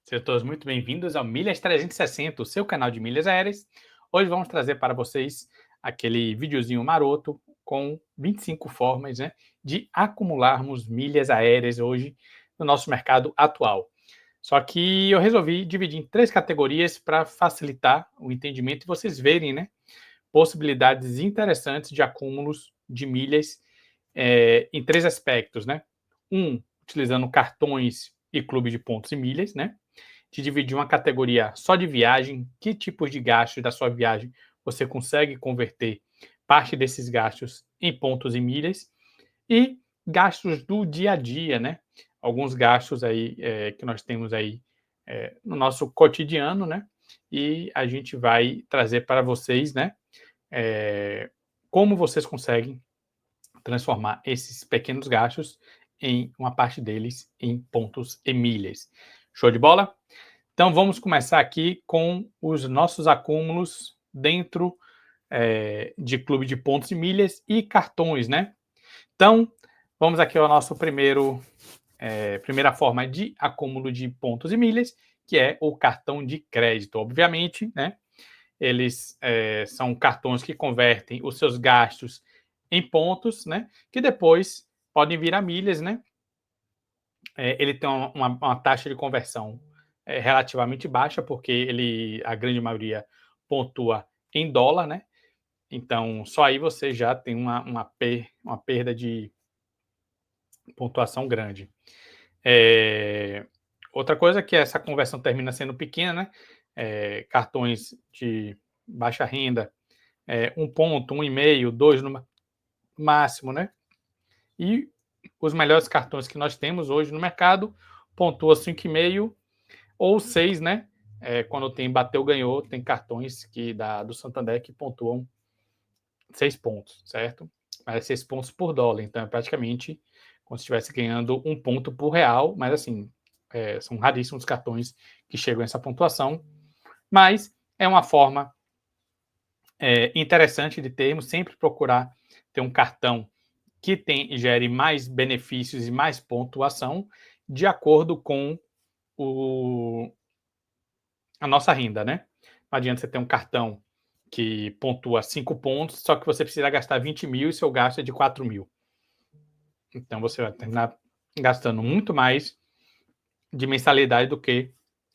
Sejam todos muito bem-vindos ao Milhas 360, o seu canal de milhas aéreas. Hoje vamos trazer para vocês aquele videozinho maroto com 25 formas, né, de acumularmos milhas aéreas hoje no nosso mercado atual. Só que eu resolvi dividir em 3 categorias para facilitar o entendimento e vocês verem, né, possibilidades interessantes de acúmulos de milhas em 3 aspectos, né? Utilizando cartões e clube de pontos e milhas, né? De dividir uma categoria só de viagem, que tipos de gastos da sua viagem você consegue converter parte desses gastos em pontos e milhas, e gastos do dia a dia, né? Alguns gastos aí que nós temos aí no nosso cotidiano, né? E a gente vai trazer para vocês, né? Como vocês conseguem transformar esses pequenos gastos em uma parte deles em pontos e milhas. Show de bola? Então vamos começar aqui com os nossos acúmulos dentro de clube de pontos e milhas e cartões, né? Então vamos aqui ao nosso primeira forma de acúmulo de pontos e milhas, que é o cartão de crédito. Obviamente, né? Eles são cartões que convertem os seus gastos em pontos, né? Que depois podem virar milhas, né? Ele tem uma taxa de conversão relativamente baixa, porque a grande maioria pontua em dólar, né? Então, só aí você já tem uma perda de pontuação grande. Outra coisa é que essa conversão termina sendo pequena, né? Cartões de baixa renda, 1 ponto, 1,5, 2 no máximo, né? E os melhores cartões que nós temos hoje no mercado pontua 5,5 ou 6, né? Quando tem bateu, ganhou, tem cartões do Santander que pontuam 6 pontos, certo? Mas 6 pontos por dólar, então é praticamente como se estivesse ganhando 1 ponto por real, mas assim, são raríssimos cartões que chegam a essa pontuação, mas é uma forma interessante de termos, sempre procurar ter um cartão que gere mais benefícios e mais pontuação de acordo com a nossa renda, né? Não adianta você ter um cartão que pontua 5 pontos, só que você precisa gastar 20 mil e seu gasto é de 4 mil. Então você vai terminar gastando muito mais de mensalidade do que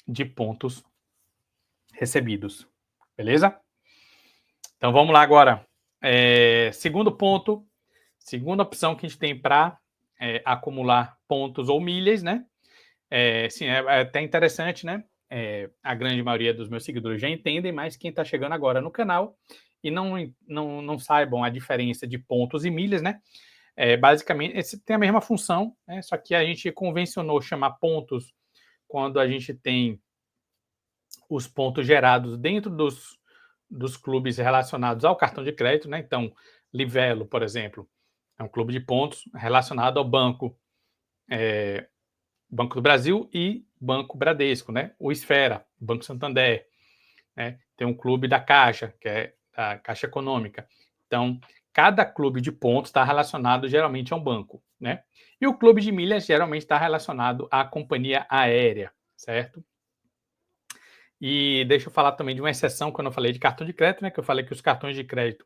de pontos recebidos. Beleza? Então vamos lá agora. Segundo ponto, segunda opção que a gente tem para acumular pontos ou milhas, né? Sim, é até interessante, né? A grande maioria dos meus seguidores já entendem, mas quem está chegando agora no canal e não saibam a diferença de pontos e milhas, né? Basicamente, esse tem a mesma função, né? Só que a gente convencionou chamar pontos quando a gente tem os pontos gerados dentro dos clubes relacionados ao cartão de crédito, né? Então, Livelo, por exemplo, é um clube de pontos relacionado ao Banco do Brasil e Banco Bradesco, né? O Esfera, Banco Santander, né? Tem um clube da Caixa, que é a Caixa Econômica. Então, cada clube de pontos está relacionado geralmente a um banco, né? E o clube de milhas geralmente está relacionado à companhia aérea, certo? E deixa eu falar também de uma exceção quando eu falei de cartão de crédito, né? Que eu falei que os cartões de crédito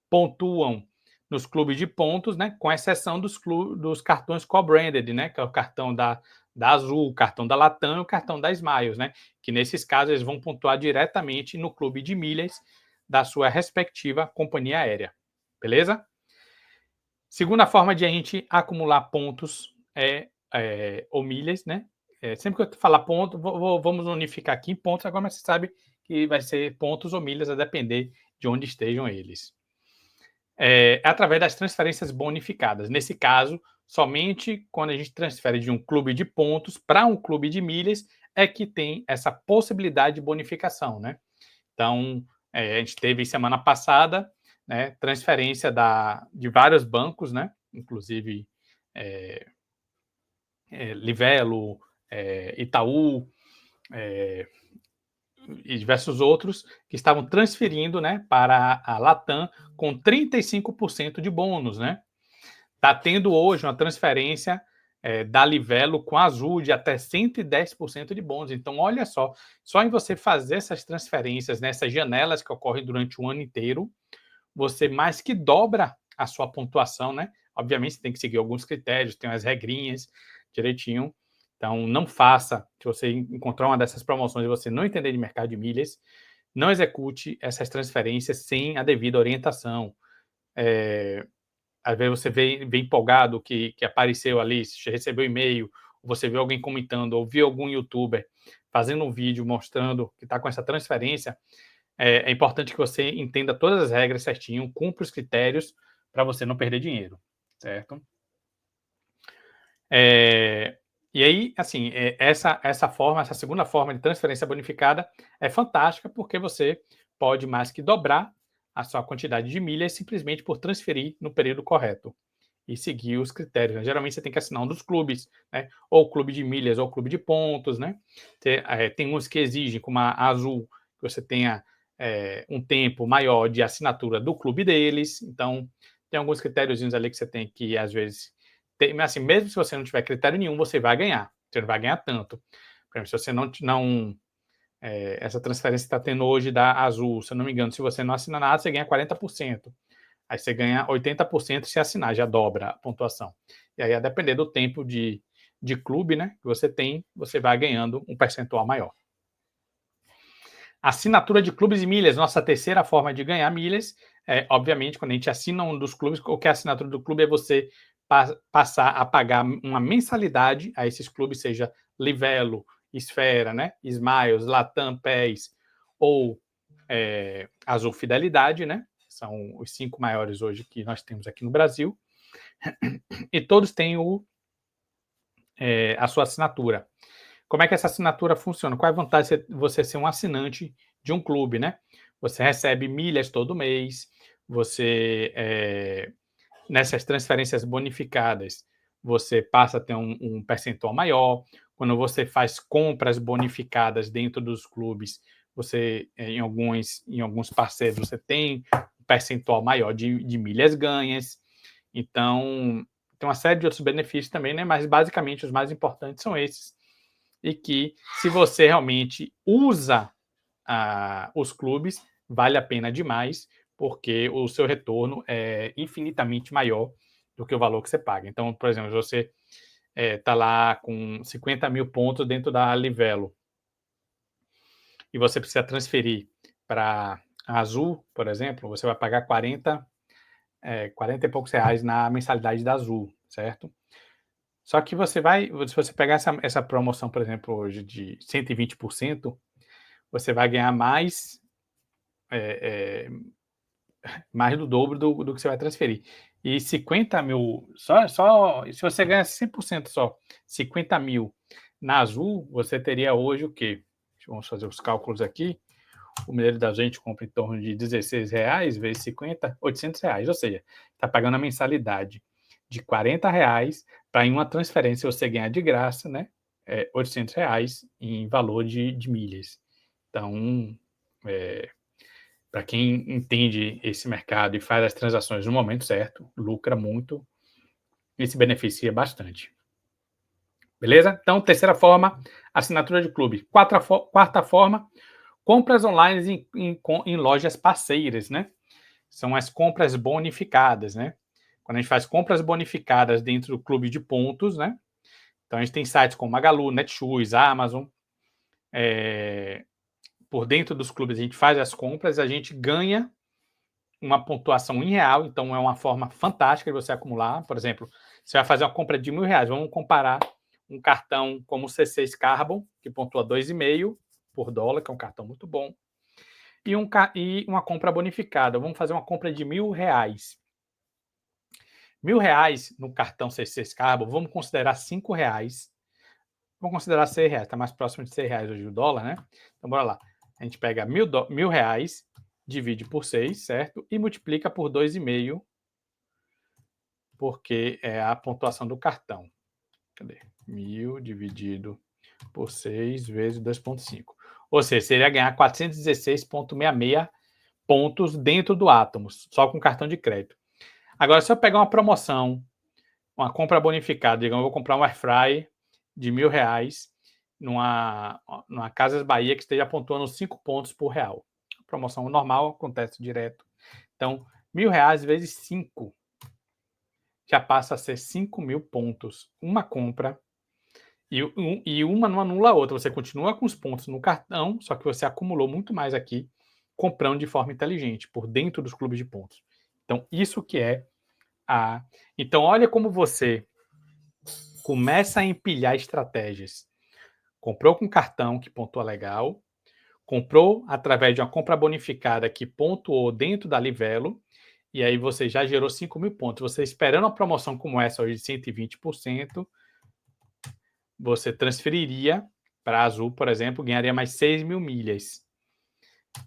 pontuam nos clubes de pontos, né? Com exceção dos cartões co-branded, né? Que é o cartão da Azul, o cartão da Latam e o cartão da Smiles, né? Que nesses casos eles vão pontuar diretamente no clube de milhas da sua respectiva companhia aérea. Beleza? Segunda forma de a gente acumular pontos ou milhas, né? Sempre que eu falar ponto, vamos unificar aqui em pontos agora, mas você sabe que vai ser pontos ou milhas a depender de onde estejam eles. Através das transferências bonificadas. Nesse caso, somente quando a gente transfere de um clube de pontos para um clube de milhas é que tem essa possibilidade de bonificação, né? Então, a gente teve semana passada, né, transferência de vários bancos, né? Inclusive Livelo, Itaú, e diversos outros que estavam transferindo, né, para a Latam com 35% de bônus, né? Está tendo hoje uma transferência da Livelo com a Azul de até 110% de bônus. Então, olha só em você fazer essas transferências, nessas janelas que ocorrem durante o ano inteiro, você mais que dobra a sua pontuação, né? Obviamente, você tem que seguir alguns critérios, tem umas regrinhas direitinho. Então, não faça, se você encontrar uma dessas promoções e você não entender de mercado de milhas, não execute essas transferências sem a devida orientação. Às vezes você vem empolgado que apareceu ali, você recebeu e-mail, você viu alguém comentando, ou viu algum youtuber fazendo um vídeo mostrando que está com essa transferência, é importante que você entenda todas as regras certinho, cumpra os critérios para você não perder dinheiro, certo? E aí, assim, essa segunda forma de transferência bonificada é fantástica porque você pode mais que dobrar a sua quantidade de milhas simplesmente por transferir no período correto e seguir os critérios, né? Geralmente você tem que assinar um dos clubes, né? Ou clube de milhas ou clube de pontos, né? Tem uns que exigem, como a Azul, que você tenha um tempo maior de assinatura do clube deles. Então, tem alguns critériozinhos ali que você tem que, às vezes, mas assim, mesmo se você não tiver critério nenhum, você vai ganhar. Você não vai ganhar tanto. Por exemplo, se você não essa transferência está tendo hoje da Azul, se eu não me engano, se você não assina nada, você ganha 40%. Aí você ganha 80% se assinar, já dobra a pontuação. E aí, a depender do tempo de clube, né, que você tem, você vai ganhando um percentual maior. Assinatura de clubes e milhas, nossa terceira forma de ganhar milhas. Obviamente, quando a gente assina um dos clubes, qualquer assinatura do clube é você passar a pagar uma mensalidade a esses clubes, seja Livelo, Esfera, né, Smiles, Latam, PES ou Azul Fidelidade, né? São os 5 maiores hoje que nós temos aqui no Brasil. E todos têm a sua assinatura. Como é que essa assinatura funciona? Qual é a vantagem de você ser um assinante de um clube, né? Você recebe milhas todo mês, você, nessas transferências bonificadas, você passa a ter um percentual maior. Quando você faz compras bonificadas dentro dos clubes, você, em alguns parceiros, você tem um percentual maior de milhas ganhas. Então, tem uma série de outros benefícios também, né? Mas basicamente os mais importantes são esses. E que, se você realmente usa os clubes, vale a pena demais, porque o seu retorno é infinitamente maior do que o valor que você paga. Então, por exemplo, se você está lá com 50 mil pontos dentro da Livelo e você precisa transferir para a Azul, por exemplo, você vai pagar 40 e poucos reais na mensalidade da Azul, certo? Só que se você pegar essa promoção, por exemplo, hoje de 120%, você vai ganhar mais do dobro do que você vai transferir. E 50 mil, se você ganha 100% só, 50 mil na Azul, você teria hoje o quê? Vamos fazer os cálculos aqui. O Mineiro da Gente compra em torno de R$16 vezes 50, R$800. Ou seja, está pagando a mensalidade de R$40 para em uma transferência você ganhar de graça, né? R$800 em valor de milhas. Então, para quem entende esse mercado e faz as transações no momento certo, lucra muito e se beneficia bastante. Beleza? Então, terceira forma, assinatura de clube. Quarta forma, compras online em lojas parceiras, né? São as compras bonificadas, né? Quando a gente faz compras bonificadas dentro do clube de pontos, né? Então, a gente tem sites como Magalu, Netshoes, Amazon. Por dentro dos clubes, a gente faz as compras, a gente ganha uma pontuação em real, então é uma forma fantástica de você acumular. Por exemplo, você vai fazer uma compra de R$1.000, vamos comparar um cartão como o C6 Carbon, que pontua 2,5 por dólar, que é um cartão muito bom, e uma compra bonificada. Vamos fazer uma compra de R$1.000. R$1.000 no cartão C6 Carbon, vamos considerar R$5. Vamos considerar R$6, está mais próximo de R$6 hoje o dólar, né? Então, bora lá. A gente pega R$1.000, divide por 6, certo? E multiplica por 2,5, porque é a pontuação do cartão. Cadê? 1.000 dividido por 6 vezes 2,5. Ou seja, seria ganhar 416,66 pontos dentro do Atomos, só com cartão de crédito. Agora, se eu pegar uma promoção uma compra bonificada, digamos, eu vou comprar um air fry de R$ 1.000 numa Casas Bahia que esteja pontuando 5 pontos por real. Promoção normal, acontece direto. Então, R$ 1.000 vezes 5 já passa a ser 5.000 pontos. Uma compra e uma não anula a outra. Você continua com os pontos no cartão, só que você acumulou muito mais aqui, comprando de forma inteligente, por dentro dos clubes de pontos. Então, isso que é a... Então, olha como você começa a empilhar estratégias. Comprou com cartão, que pontua legal. Comprou através de uma compra bonificada que pontuou dentro da Livelo, e aí você já gerou 5.000 pontos. Você esperando uma promoção como essa hoje de 120%, você transferiria para a Azul, por exemplo, ganharia mais 6.000 milhas.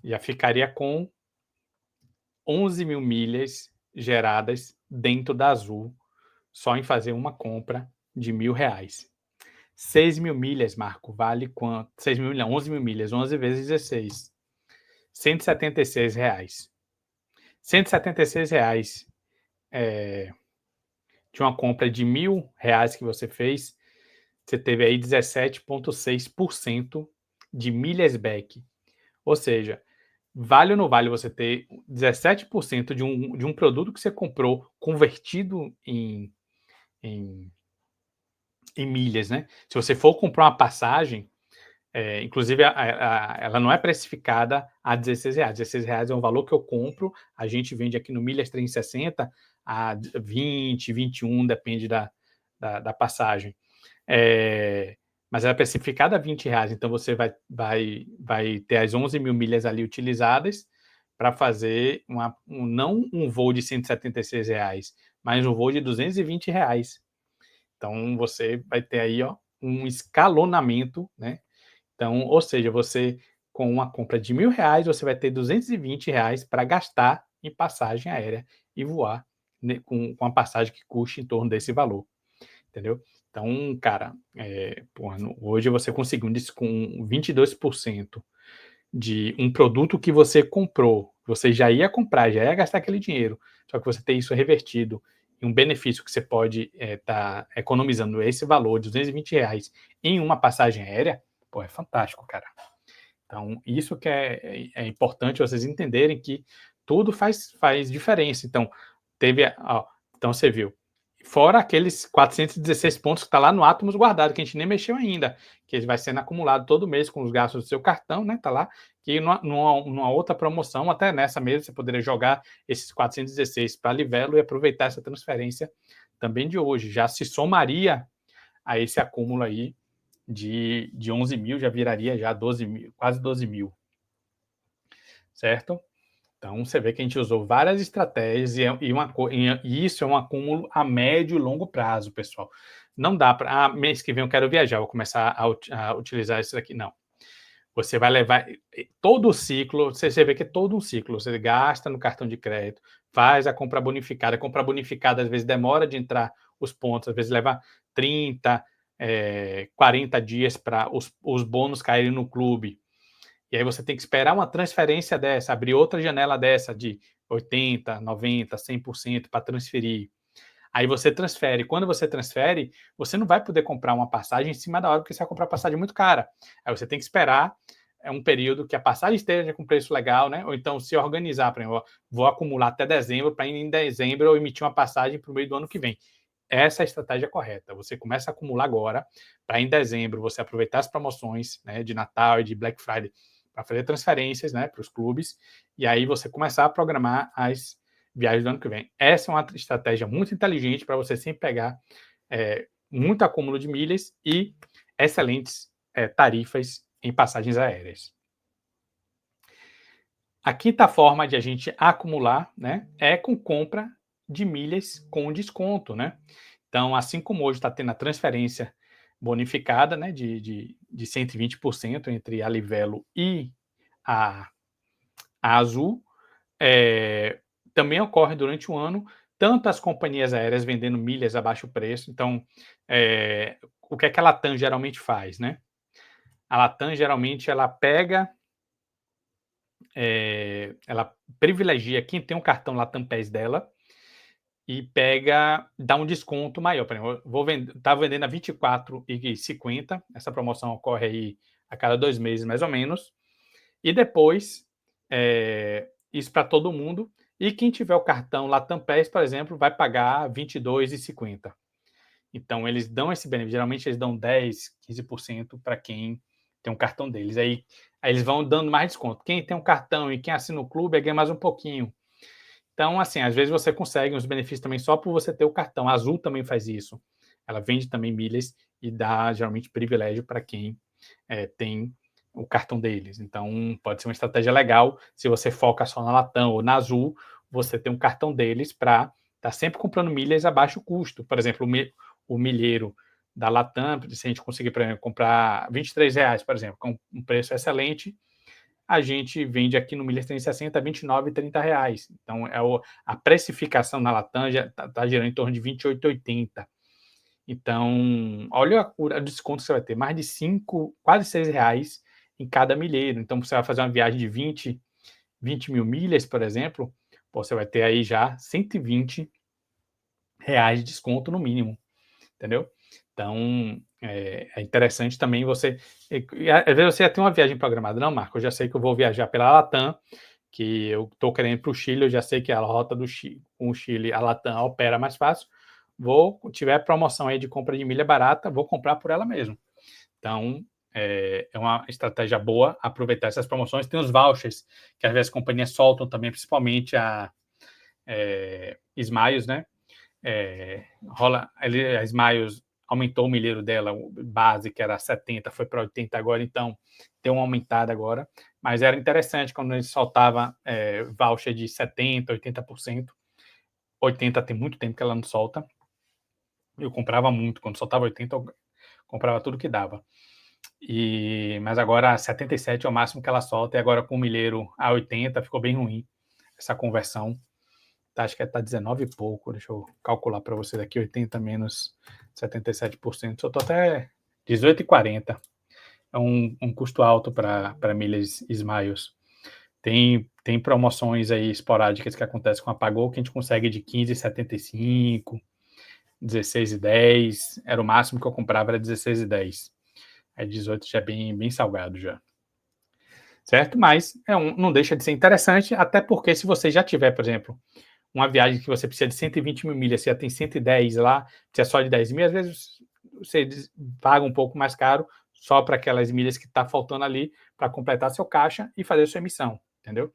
Já ficaria com 11.000 milhas geradas dentro da Azul, só em fazer uma compra de R$ 1.000. 6.000 milhas, Marco, vale quanto? 6.000 milhas, 11.000 milhas, 11 vezes 16. R$ 176. R$ 176 de uma compra de R$ 1.000 que você fez, você teve aí 17,6% de milhas back. Ou seja, vale ou não vale você ter 17% de um produto que você comprou convertido em, em milhas, né? Se você for comprar uma passagem, inclusive ela não é precificada a R$ 16. R$ 16 é um valor que eu compro, a gente vende aqui no Milhas 360 a 20, 21, depende da passagem. Mas ela é precificada a R$ 20, então você vai ter as 11.000 milhas ali utilizadas para fazer não um voo de R$ 176, mas um voo de R$ 220. Então você vai ter aí um escalonamento, né? Então, ou seja, você com uma compra de R$ 1.000, você vai ter R$ 220 para gastar em passagem aérea e voar, né, com a passagem que custe em torno desse valor, entendeu? Então, cara, hoje você conseguiu com 22% de um produto que você comprou, você já ia comprar, já ia gastar aquele dinheiro, só que você tem isso revertido em um benefício que você pode estar economizando esse valor de R$ 220 em uma passagem aérea, pô, é fantástico, cara. Então, isso que é importante vocês entenderem que tudo faz diferença. Então, então você viu, fora aqueles 416 pontos que está lá no Atomos guardado, que a gente nem mexeu ainda, que ele vai sendo acumulado todo mês com os gastos do seu cartão, né? Tá lá. Que numa outra promoção, até nessa mesmo, você poderia jogar esses 416 para Livelo e aproveitar essa transferência também de hoje. Já se somaria a esse acúmulo aí de 11.000, já viraria já 12.000, quase 12.000, certo? Então, você vê que a gente usou várias estratégias e isso é um acúmulo a médio e longo prazo, pessoal. Não dá para, mês que vem eu quero viajar, vou começar a utilizar isso aqui. Não. Você vai levar todo o ciclo, você vê que é todo um ciclo. Você gasta no cartão de crédito, faz a compra bonificada. A compra bonificada, às vezes, demora de entrar os pontos, às vezes leva 30, 40 dias para os bônus caírem no clube. E aí você tem que esperar uma transferência dessa, abrir outra janela dessa de 80, 90, 100% para transferir. Aí você transfere. Quando você transfere, você não vai poder comprar uma passagem em cima da hora, porque você vai comprar passagem muito cara. Aí você tem que esperar um período que a passagem esteja com preço legal, né? Ou então se organizar, por exemplo, vou acumular até dezembro para em dezembro eu emitir uma passagem para o meio do ano que vem. Essa é a estratégia correta. Você começa a acumular agora, para em dezembro você aproveitar as promoções, né, de Natal e de Black Friday para fazer transferências, né, para os clubes, e aí você começar a programar as viagens do ano que vem. Essa é uma estratégia muito inteligente para você sempre pegar muito acúmulo de milhas e excelentes tarifas em passagens aéreas. A quinta forma de a gente acumular, né, é com compra de milhas com desconto, né? Então, assim como hoje está tendo a transferência bonificada, né, de 120% entre a Livelo e a Azul, também ocorre durante o ano, tanto as companhias aéreas vendendo milhas a baixo preço. Então, o que é que a Latam geralmente faz, né? A Latam geralmente ela pega, ela privilegia quem tem um cartão Latam PES dela e dá um desconto maior. Por exemplo, estava vendendo a R$ 24,50, essa promoção ocorre aí a cada 2 meses, mais ou menos, e depois, isso para todo mundo, e quem tiver o cartão Latam Pass, por exemplo, vai pagar R$ 22,50. Então, eles dão esse benefício, geralmente eles dão 10%, 15% para quem tem um cartão deles. Aí eles vão dando mais desconto. Quem tem um cartão e quem assina o clube ganha mais um pouquinho. Então, assim, às vezes você consegue os benefícios também só por você ter o cartão. A Azul também faz isso. Ela vende também milhas e dá, geralmente, privilégio para quem tem o cartão deles. Então, pode ser uma estratégia legal. Se você foca só na Latam ou na Azul, você tem um cartão deles para estar sempre comprando milhas a baixo custo. Por exemplo, o milheiro da Latam, se a gente conseguir, por exemplo, comprar R$ 23, por exemplo, com um preço excelente, a gente vende aqui no Milhas 360 R$ 29,30. Então, a precificação na Latam já está girando em torno de R$ 28,80. Então, olha o desconto que você vai ter, mais de 5, quase R$ 6 em cada milheiro. Então, você vai fazer uma viagem de 20 mil milhas, por exemplo, você vai ter aí já R$ 120 de desconto no mínimo, entendeu? Então, é interessante também você. Às vezes você já tem uma viagem programada. Não, Marco, eu já sei que eu vou viajar pela Latam, que eu estou querendo ir para o Chile, eu já sei que a rota do Chile, com o Chile, a Latam opera mais fácil. Tiver promoção aí de compra de milha barata, vou comprar por ela mesmo. Então, é uma estratégia boa aproveitar essas promoções. Tem os vouchers que às vezes as companhias soltam também, principalmente a Smiles, né? A Smiles aumentou o milheiro dela, base que era 70, foi para 80 agora, então deu uma aumentada agora, mas era interessante quando ele soltava voucher de 70, 80%, 80 tem muito tempo que ela não solta, eu comprava muito, quando soltava 80 eu comprava tudo que dava, mas agora 77 é o máximo que ela solta, e agora com o milheiro a 80 ficou bem ruim essa conversão. Acho que está 19 e pouco, deixa eu calcular para você daqui, 80 menos 77%, só estou até 18,40. É um custo alto para milhas Smiles. Tem promoções aí esporádicas que acontecem com a Pago, que a gente consegue de 15,75, 16,10, era o máximo que eu comprava, era 16,10. Aí 18 já é bem salgado já. Certo? Mas não deixa de ser interessante, até porque se você já tiver, por exemplo, uma viagem que você precisa de 120 mil milhas, você já tem 110 lá, você é só de 10 mil, às vezes você paga um pouco mais caro só para aquelas milhas que está faltando ali para completar seu caixa e fazer sua emissão, entendeu?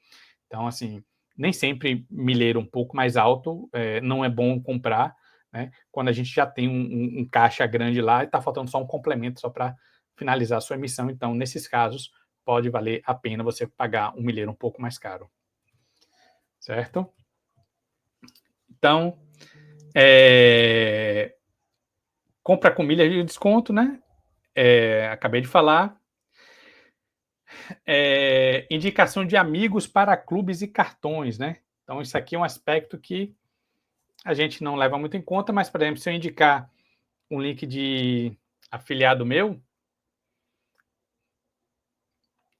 Então, assim, nem sempre milheiro um pouco mais alto não é bom comprar, né? Quando a gente já tem um caixa grande lá e está faltando só um complemento só para finalizar a sua emissão. Então, nesses casos, pode valer a pena você pagar um milheiro um pouco mais caro. Certo? Então, compra com milhas de desconto, né? Acabei de falar. Indicação de amigos para clubes e cartões, né? Então, isso aqui é um aspecto que a gente não leva muito em conta, mas, por exemplo, se eu indicar um link de afiliado meu,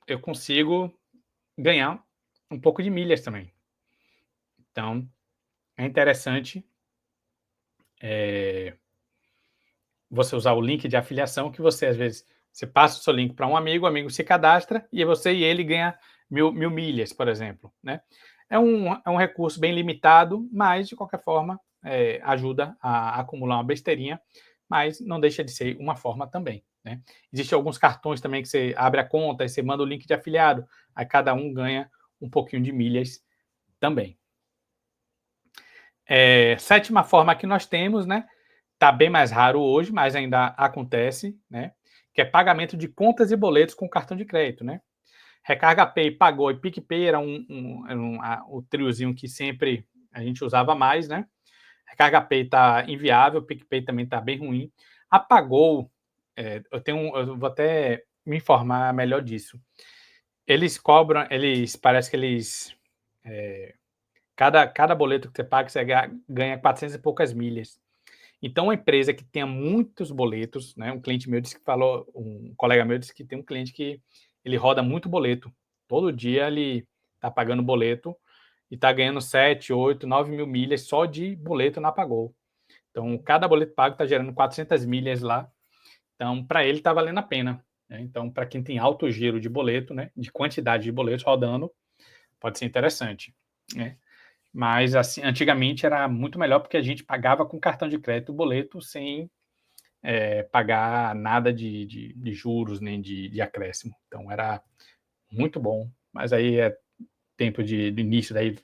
eu consigo ganhar um pouco de milhas também. Então, é interessante você usar o link de afiliação, que você, às vezes, você passa o seu link para um amigo, o amigo se cadastra, e você e ele ganha mil milhas, por exemplo, né? É um recurso bem limitado, mas, de qualquer forma, ajuda a acumular uma besteirinha, mas não deixa de ser uma forma também, né? Existem alguns cartões também que você abre a conta e você manda o link de afiliado, aí cada um ganha um pouquinho de milhas também. Sétima forma que nós temos, né? Está bem mais raro hoje, mas ainda acontece, né? Que é pagamento de contas e boletos com cartão de crédito, né? Recarga Pay, Pagou e PicPay era o triozinho que sempre a gente usava mais, né? Recarga Pay está inviável, PicPay também está bem ruim. A Pagou, eu vou até me informar melhor disso. Eles cobram, parece que eles cada boleto que você paga, você ganha 400 e poucas milhas. Então, uma empresa que tenha muitos boletos, né? Um cliente meu disse que falou, um colega meu disse que tem um cliente que ele roda muito boleto. Todo dia ele está pagando boleto e está ganhando 7, 8, 9 mil milhas só de boleto na Pagou. Então, cada boleto pago está gerando 400 milhas lá. Então, para ele está valendo a pena. Né? Então, para quem tem alto giro de boleto, né, de quantidade de boletos rodando, pode ser interessante. Né? Mas, assim, antigamente era muito melhor porque a gente pagava com cartão de crédito o boleto sem pagar nada de juros nem de acréscimo. Então, era muito bom. Mas aí é tempo de início daí do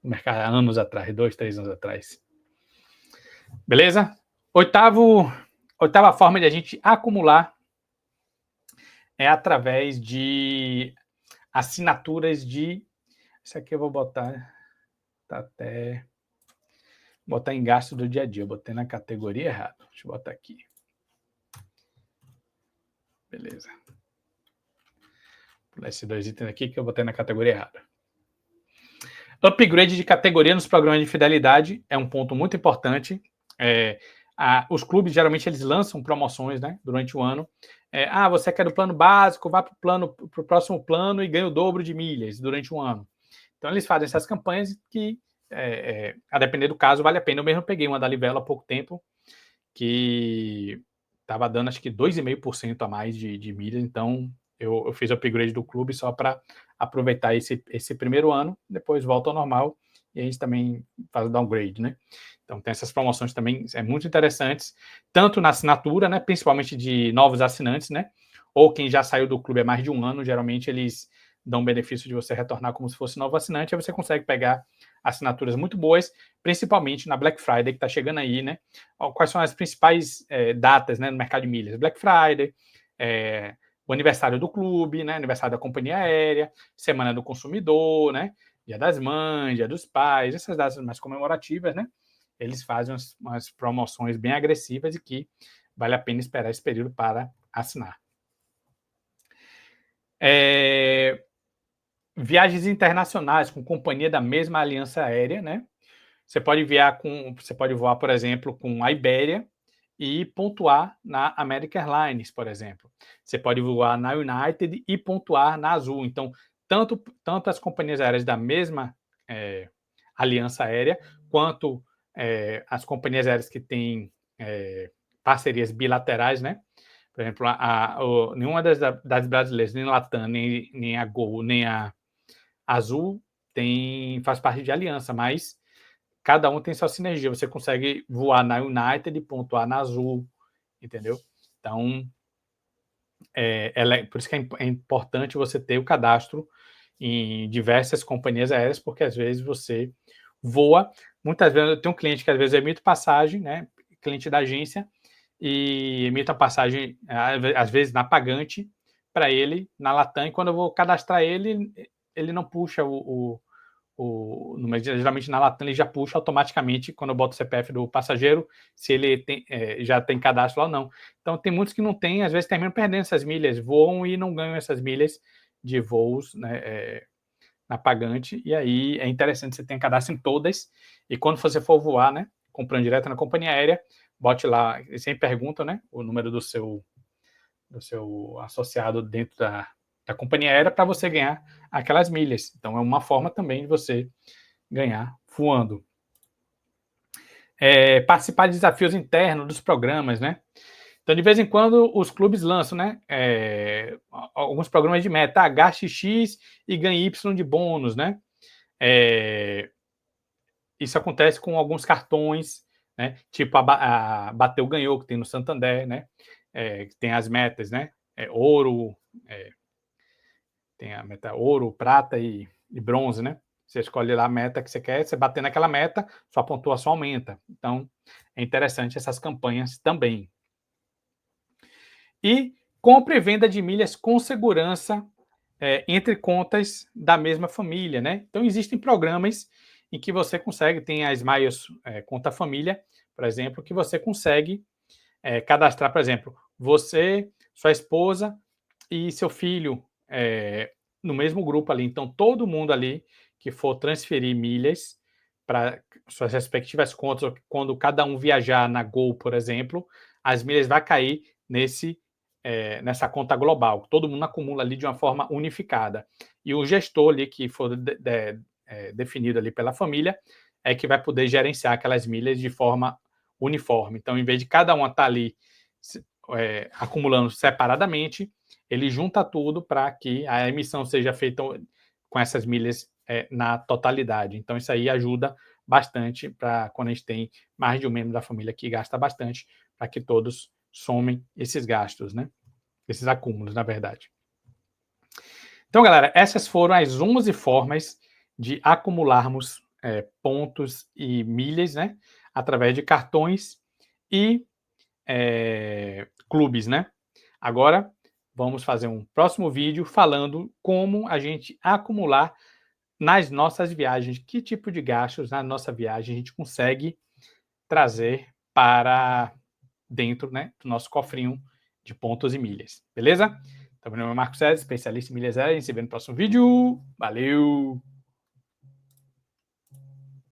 mercado, anos atrás, 2, 3 anos atrás. Beleza? Oitava forma de a gente acumular é através de assinaturas de... Isso aqui eu vou botar... Tá até... Botar em gasto do dia a dia. Eu botei na categoria errada. Deixa eu botar aqui. Beleza. Vou pular esses 2 itens aqui que eu botei na categoria errada. Upgrade de categoria nos programas de fidelidade é um ponto muito importante. Os clubes, geralmente, eles lançam promoções, né, durante o ano. Você quer o plano básico, vá para o próximo plano e ganha o dobro de milhas durante um ano. Então, eles fazem essas campanhas que, a depender do caso, vale a pena. Eu mesmo peguei uma da Livelo há pouco tempo, que estava dando, acho que 2,5% a mais de milhas. Então, eu fiz o upgrade do clube só para aproveitar esse primeiro ano, depois volta ao normal e a gente também faz o downgrade, né? Então, tem essas promoções também muito interessantes, tanto na assinatura, né, principalmente de novos assinantes, né, ou quem já saiu do clube há mais de um ano, geralmente eles dão o benefício de você retornar como se fosse novo assinante, aí você consegue pegar assinaturas muito boas, principalmente na Black Friday, que está chegando aí, né? Quais são as principais datas, né, no mercado de milhas? Black Friday, o aniversário do clube, né, aniversário da companhia aérea, Semana do Consumidor, né, Dia das Mães, Dia dos Pais, essas datas mais comemorativas, né? Eles fazem umas promoções bem agressivas e que vale a pena esperar esse período para assinar. Viagens internacionais com companhia da mesma aliança aérea, né? Você pode voar, por exemplo, com a Ibéria e pontuar na American Airlines, por exemplo. Você pode voar na United e pontuar na Azul. Então, tanto as companhias aéreas da mesma aliança aérea, quanto as companhias aéreas que têm parcerias bilaterais, né? Por exemplo, nenhuma das brasileiras, nem a Latam, nem a Gol, nem a Azul, faz parte de aliança, mas cada um tem sua sinergia. Você consegue voar na United e pontuar na Azul, entendeu? Então, por isso que é importante você ter o cadastro em diversas companhias aéreas, porque às vezes você voa. Muitas vezes eu tenho um cliente que às vezes emite passagem, né? Cliente da agência, e emite a passagem, às vezes na pagante, para ele, na Latam, e quando eu vou cadastrar ele não puxa o número. Geralmente na Latam ele já puxa automaticamente quando eu boto o CPF do passageiro, se ele já tem cadastro lá ou não. Então tem muitos que não tem, às vezes terminam perdendo essas milhas, voam e não ganham essas milhas de voos, né, na pagante, e aí é interessante você ter cadastro em todas, e quando você for voar, né, comprando direto na companhia aérea, bote lá, eles sempre perguntam, né, o número do seu associado dentro da companhia aérea para você ganhar aquelas milhas. Então, é uma forma também de você ganhar voando. Participar de desafios internos dos programas, né? Então, de vez em quando, os clubes lançam, né? Alguns programas de meta. Gaste X e ganhe Y de bônus, né? Isso acontece com alguns cartões, né? Tipo a Bateu Ganhou, que tem no Santander, né? Que tem as metas, né? Ouro, tem a meta ouro, prata e bronze, né? Você escolhe lá a meta que você quer, você bater naquela meta, sua pontuação aumenta. Então, é interessante essas campanhas também. E compra e venda de milhas com segurança entre contas da mesma família, né? Então, existem programas em que você consegue, tem a Smiles Conta Família, por exemplo, que você consegue cadastrar, por exemplo, você, sua esposa e seu filho no mesmo grupo ali. Então, todo mundo ali que for transferir milhas para suas respectivas contas, quando cada um viajar na Gol, por exemplo, as milhas vão cair nessa conta global. Todo mundo acumula ali de uma forma unificada. E o gestor ali que for definido ali pela família, é que vai poder gerenciar aquelas milhas de forma uniforme. Então, em vez de cada uma estar ali acumulando separadamente, ele junta tudo para que a emissão seja feita com essas milhas na totalidade. Então, isso aí ajuda bastante para quando a gente tem mais de um membro da família que gasta bastante, para que todos somem esses gastos, né? Esses acúmulos, na verdade. Então, galera, essas foram as 11 formas de acumularmos pontos e milhas, né? Através de cartões e clubes, né? Agora, vamos fazer um próximo vídeo falando como a gente acumular nas nossas viagens, que tipo de gastos na nossa viagem a gente consegue trazer para dentro, né, do nosso cofrinho de pontos e milhas, beleza? Então, meu nome é Marco César, especialista em milhas aéreas, a gente se vê no próximo vídeo. Valeu!